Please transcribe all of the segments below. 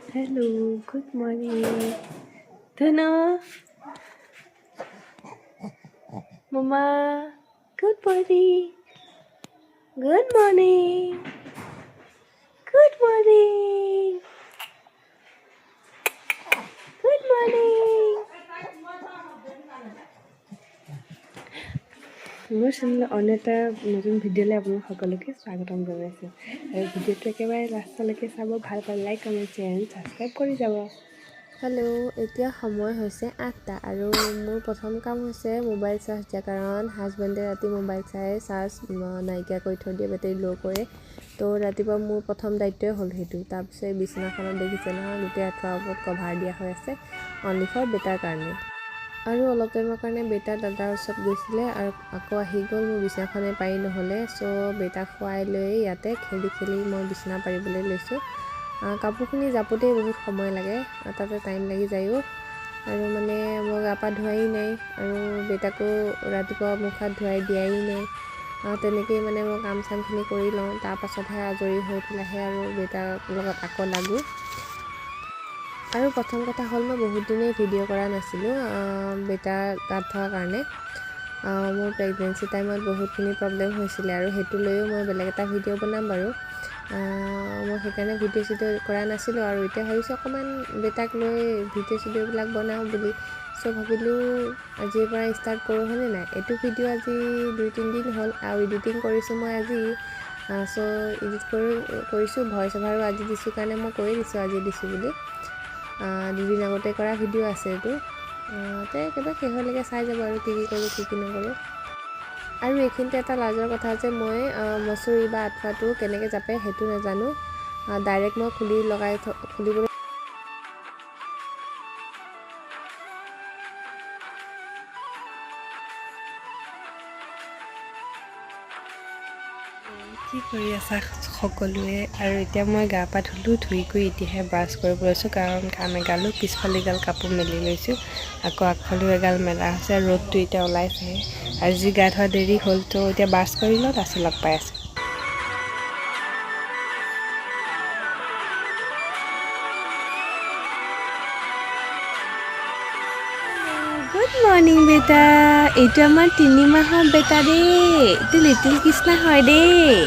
Hello, good morning. Tuna, Mama, good morning. Good morning. Good morning. Good morning. মোৰ চেনেলৰ অন্য এটা নতুন ভিডিঅ'লৈ আপোনালোক সকলোকে স্বাগতম জনাইছোঁ আৰু ভিডিঅ'টো একেবাৰে লাষ্টলৈকে চাব ভাল পালে like comment share and subscribe কৰি যাব হেল্ল' এতিয়া সময় হৈছে 8টা আৰু মোৰ প্ৰথম কাম হৈছে মোবাইল চাৰ্জ দিয়া কাৰণ হাজবেণ্ডে ৰাতি মোবাইল চাই চাৰ্জ নাইকিয়া কৰি থৈ দিয়ে বেটেৰী ল' কৰে তো ৰাতিপুৱা মোৰ প্ৰথম দায়িত্বই হ'ল সেইটো তাৰপিছত বিচনাখনত দেখিছে নহয় গোটেই আঁঠুৱাৰ ওপৰত কভাৰ দিয়া হৈ আছে অনলি ফৰ বেটাৰ কাৰণে আৰু অলপ টাইমৰ কাৰণে বেটা দাদাৰ ওচৰত গৈছিলে আৰু আকৌ আহি গ'ল মোৰ বিচনাখনে পাৰি নহ'লে চ' বেটাক খুৱাই লৈ ইয়াতে খেলি মই বিচনা পাৰিবলৈ লৈছোঁ কাপোৰখিনি জাপোতেই বহুত সময় লাগে তাতে টাইম লাগি যায়ও আৰু মানে মই গা পা ধোৱাই নাই আৰু বেটাকো ৰাতিপুৱা মুখ হাত ধুৱাই দিয়াই নাই তেনেকেই মানে মই কাম চামখিনি কৰি লওঁ তাৰপাছতহে আজৰি হৈ পেলাইহে আৰু বেটাৰ লগত আকৌ লাগোঁ আৰু প্ৰথম কথা হ'ল মই বহুত দিনেই ভিডিঅ' কৰা নাছিলোঁ বেটাৰ গাত থকাৰ কাৰণে মোৰ প্ৰেগনেঞ্চি টাইমত বহুতখিনি প্ৰব্লেম হৈছিলে আৰু সেইটো লৈও মই বেলেগ এটা ভিডিঅ' বনাম বাৰু মই সেইকাৰণে ভিডিঅ' চিডিঅ' কৰা নাছিলোঁ আৰু এতিয়া ভাবিছোঁ অকণমান বেটাক লৈ ভিডিঅ' চিডিঅ'বিলাক বনাওঁ বুলি চ' ভাবিলোঁ আজিৰ পৰা ষ্টাৰ্ট কৰোঁ হয়নে নাই এইটো ভিডিঅ' আজি 2-3 দিন হ'ল আৰু এডিটিং কৰিছোঁ মই আজি চ' এডিট কৰিছোঁ ভইচ অভাৰো আজি দিছোঁ কাৰণে মই কৰি দিছোঁ আজি দিছোঁ বুলি 2 দিন আগতে কৰা ভিডিঅ' আছে এইটো তে একেবাৰে শেষলৈকে চাই যাব আৰু কি কৰোঁ কি নকৰোঁ আৰু এইখিনিতে এটা লাজৰ কথা যে মই মচুৰি বা আঁঠুৱাটো কেনেকৈ জাপে সেইটো নাজানো ডাইৰেক্ট মই খুলিবলৈ কি কৰি আছা সকলোৱে আৰু এতিয়া মই গা পা ধুলোঁ ধুই কৰি এতিয়াহে ব্ৰাছ কৰিব লৈছোঁ কাৰণ কাম এগালো পিছফালে এগাল কাপোৰ মেলি লৈছোঁ আকৌ আগফালেও এগাল মেলা হৈছে ৰ'দটো এতিয়া ওলাইছে আৰু যি গা ধোৱা দেৰি হ'ল তো এতিয়া ব্ৰাছ কৰি লওঁ তাৰপিছত লগ পাই আছোঁ গুড মৰ্ণিং বেটা এইটো আমাৰ 3 মাহৰ বেটা দেই এইটো লিটিল কৃষ্ণা হয় দেই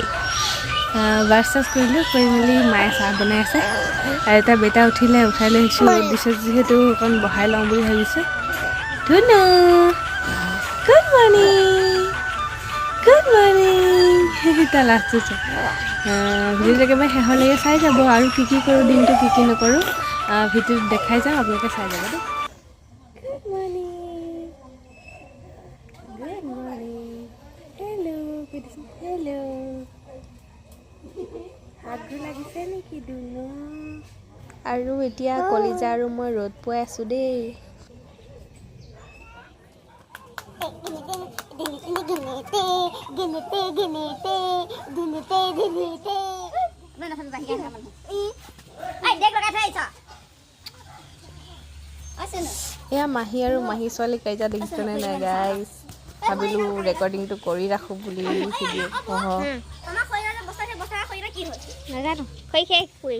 ব্ৰাছ চাছ কৰিলোঁ কৰি মেলি মায়ে চাহ বনাই আছে আৰু এটা বেটা উঠাই লৈ আহিছোঁ ৰ'দ দিছে যিহেতু অকণ বহাই লওঁ বুলি ভাবিছোঁ ধুনু গুড মৰ্ণিং তাৰ লাষ্টটো ভিডিঅ'টো একেবাৰে শেষলৈকে চাই যাব আৰু কি কৰোঁ দিনটো কি নকৰোঁ ভিডিঅ'টো দেখাই যাওঁ আপোনালোকে চাই যাব দেই গুড মৰ্ণিং হেল্ল' হাতবোৰ লাগিছে নেকি দুনু আৰু এতিয়া কলিজা আৰু মই ৰ'দ পোৱাই আছোঁ দেই এয়া মাহী আৰু মাহী ছোৱালী কাজিয়া দেখিছেনে নাই গাইজ ভাবিলোঁ ৰেকৰ্ডিংটো কৰি ৰাখোঁ বুলি ভিডিঅ' নাজানো খৈ শেষ ফুৰি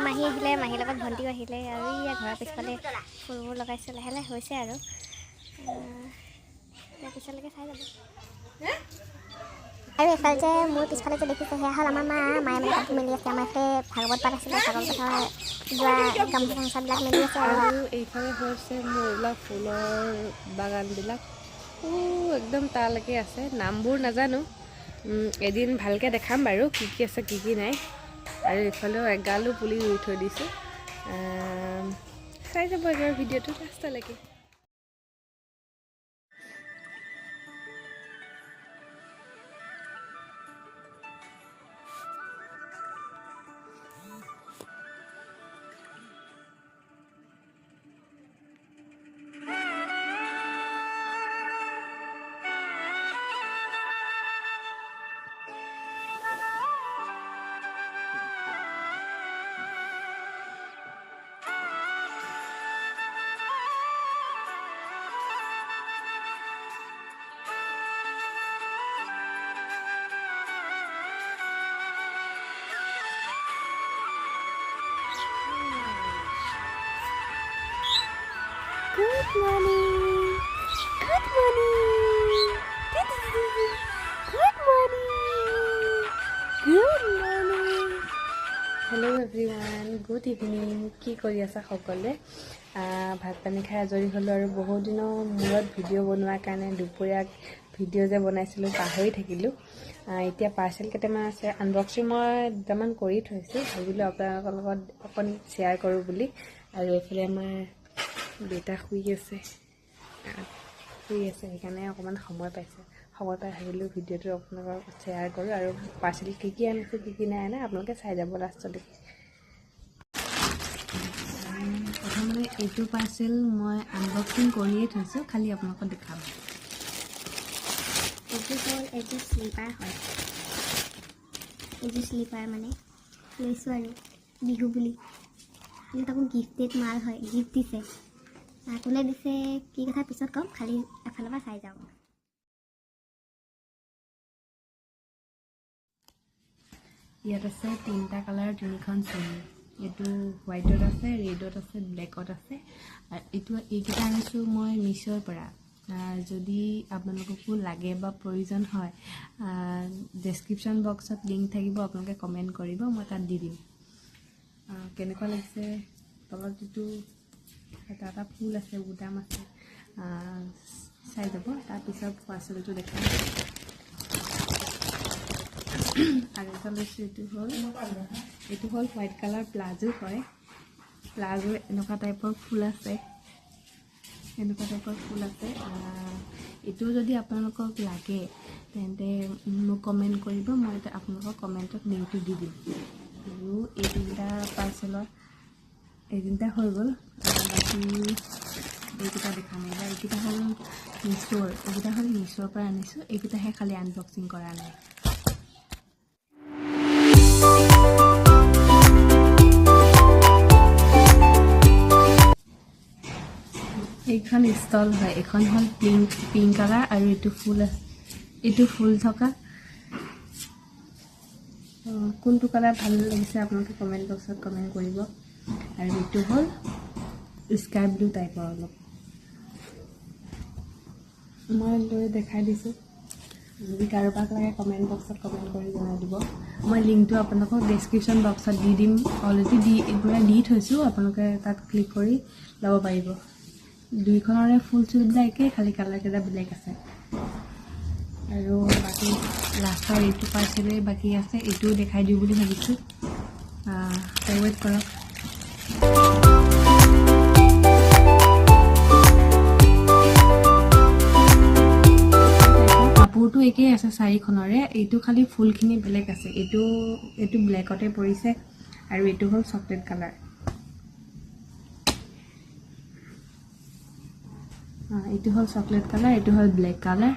মাহী আহিলে মাহীৰ লগত ভণ্টিও আহিলে আৰু ইয়াৰ ঘৰৰ পিছফালে ফুলবোৰ লগাইছে লাহে লাহে হৈছে আৰু পিছলৈকে চাই যাব আৰু এইফালে যে মোৰ পিছফালে যে দেখিছে সেয়া হ'ল আমাৰ মায়ে মানে কাপোৰ মেলি আছে আমাৰ এইফালে ভাগৱত পাঠ আছিলে ছাগল পথাৰ যোৱা গামোচা চামোচাবিলাক মেলি আছে আৰু এইফালে হৈছে মোৰ এইবিলাক ফুলৰ বাগানবিলাক একদম তালৈকে আছে নামবোৰ নাজানো এদিন ভালকৈ দেখাম বাৰু কি আছে কি নাই আৰু এইফালেও এগালো পুলি ৰুই থৈ দিছোঁ চাই যাব একেবাৰে ভিডিঅ'টো লাষ্টলৈকে morning. Good morning. Good morning. Good morning. Hello everyone. Good evening. কি কৰি আছা সকলে? ভাত পানী খাই আজৰি হলো আৰু বহুত দিনৰ মূৰত ভিডিঅ' বনোৱাৰ কাৰণে দুপৰীয়া ভিডিঅ' যে বনাইছিলোঁ পাহৰি থাকিলোঁ। এতিয়া পাৰ্চেল কেইটামান আছে, আনবক্সিং মই দুটামান কৰি থৈছোঁ, ভাবিলোঁ আপোনালোকৰ লগত অকণ শ্বেয়াৰ কৰোঁ বুলি। আৰু এইফালে আমাৰ দেউতা শুই আছে সেইকাৰণে অকণমান সময় পাই ভাবিলোঁ ভিডিঅ'টো আপোনালোকৰ লগত শ্বেয়াৰ কৰোঁ। আৰু পাৰ্চেল কি কি আনিছোঁ কি কি নাই আনে আপোনালোকে চাই যাব লাষ্টলৈকে। প্ৰথমে এইটো পাৰ্চেল মই আনবক্সিং কৰিয়ে থৈছোঁ, খালি আপোনালোকক দেখাম। এইটো হ'ল এযোৰ শ্লিপাৰ হয়। এইযোৰ শ্লিপাৰ মানে লৈছোঁ আৰু বিহু বুলি। কিন্তু তাকো গিফ্টেড মাল হয়, গিফ্ট দিছে। কোনে দিছে কি কথা পিছত ক'ম, খালি এফালৰ পৰা চাই যাওঁ। ইয়াত আছে 3টা কালাৰ 3খন চুলি। এইটো হোৱাইটত আছে, ৰেডত আছে, ব্লেকত আছে। আৰু এইকেইটা আনিছোঁ মই মিছ'ৰ পৰা। যদি আপোনালোককো লাগে বা প্ৰয়োজন হয়, ডেছক্ৰিপশ্যন বক্সত লিংক থাকিব, আপোনালোকে কমেণ্ট কৰিব, মই তাত দি দিম। কেনেকুৱা লাগিছে তলত যিটো এটা ফুল আছে, বুটাম আছে, চাই যাব। তাৰপিছত পাৰ্চেলটো দেখাম। আৰু এটা লৈছোঁ, এইটো হ'ল হোৱাইট কালাৰ প্লাজো হয়। প্লাজো এনেকুৱা টাইপৰ ফুল আছে, এইটো যদি আপোনালোকক লাগে তেন্তে মোক কমেণ্ট কৰিব, মই আপোনালোকৰ কমেণ্টত লিংকটো দি দিম। আৰু এই 3টা পাৰ্চেলৰ এই 3টা হৈ গ'ল। বাকী এইকেইটা দেখাম এইবাৰ। এইকেইটা হ'ল মিছ'ৰ পৰা আনিছোঁ। এইকেইটাহে খালি আনবক্সিং কৰা নাই। এইখন ষ্টল হয়, এইখন হ'ল পিংক কালাৰ আৰু এইটো ফুল থকা। কোনটো কালাৰ ভাল লাগিছে আপোনালোকে কমেণ্ট বক্সত কমেণ্ট কৰিব। আৰু এইটো হ'ল স্কাই ব্লু টাইপৰ অলপ। মই লৈ দেখাই দিছোঁ, যদি কাৰোবাক লাগে কমেণ্ট বক্সত কমেণ্ট কৰি জনাই দিব। মই লিংকটো আপোনালোকক ডেছক্ৰিপশ্যন বক্সত দি দিম। অলৰেডি দি থৈছোঁ, আপোনালোকে তাত ক্লিক কৰি ল'ব পাৰিব। দুইখনৰে ফুল চুলবিলাক একেই, খালি কালাৰকেইটা বেলেগ আছে। আৰু বাকী লাষ্টৰ এইটো পাৰ্চেলেই বাকী আছে, এইটোও দেখাই দিওঁ বুলি ভাবিছোঁ। ৱেইট কৰক। কাপোৰটো একেই আছে 4খনৰে, এইটো খালি ফুলখিনি বেলেগ আছে। এইটো ব্লেকতে পৰিছে আৰু এইটো হ'ল চকলেট কালাৰ। এইটো হ'ল চকলেট কালাৰ, এইটো হ'ল ব্লেক কালাৰ।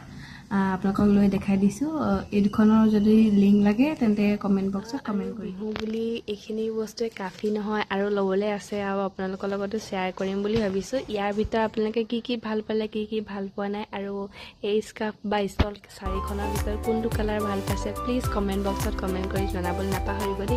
আপোনালোকক লৈ দেখাই দিছোঁ। এই দুখনৰ যদি লিংক লাগে তেন্তে কমেণ্ট বক্সত কমেণ্ট কৰিব। বিহু বুলি এইখিনি বস্তুৱে কাফি নহয়, আৰু ল'বলৈ আছে, আৰু আপোনালোকৰ লগতো শ্বেয়াৰ কৰিম বুলি ভাবিছোঁ। ইয়াৰ ভিতৰত আপোনালোকে কি কি ভাল পালে, কি কি ভাল পোৱা নাই, আৰু এই স্কাৰ্ফ বা ষ্টল 4খনৰ ভিতৰত কোনটো কালাৰ ভাল পাইছে, প্লিজ কমেণ্ট বক্সত কমেণ্ট কৰি জনাবলৈ নাপাহৰিব দেই।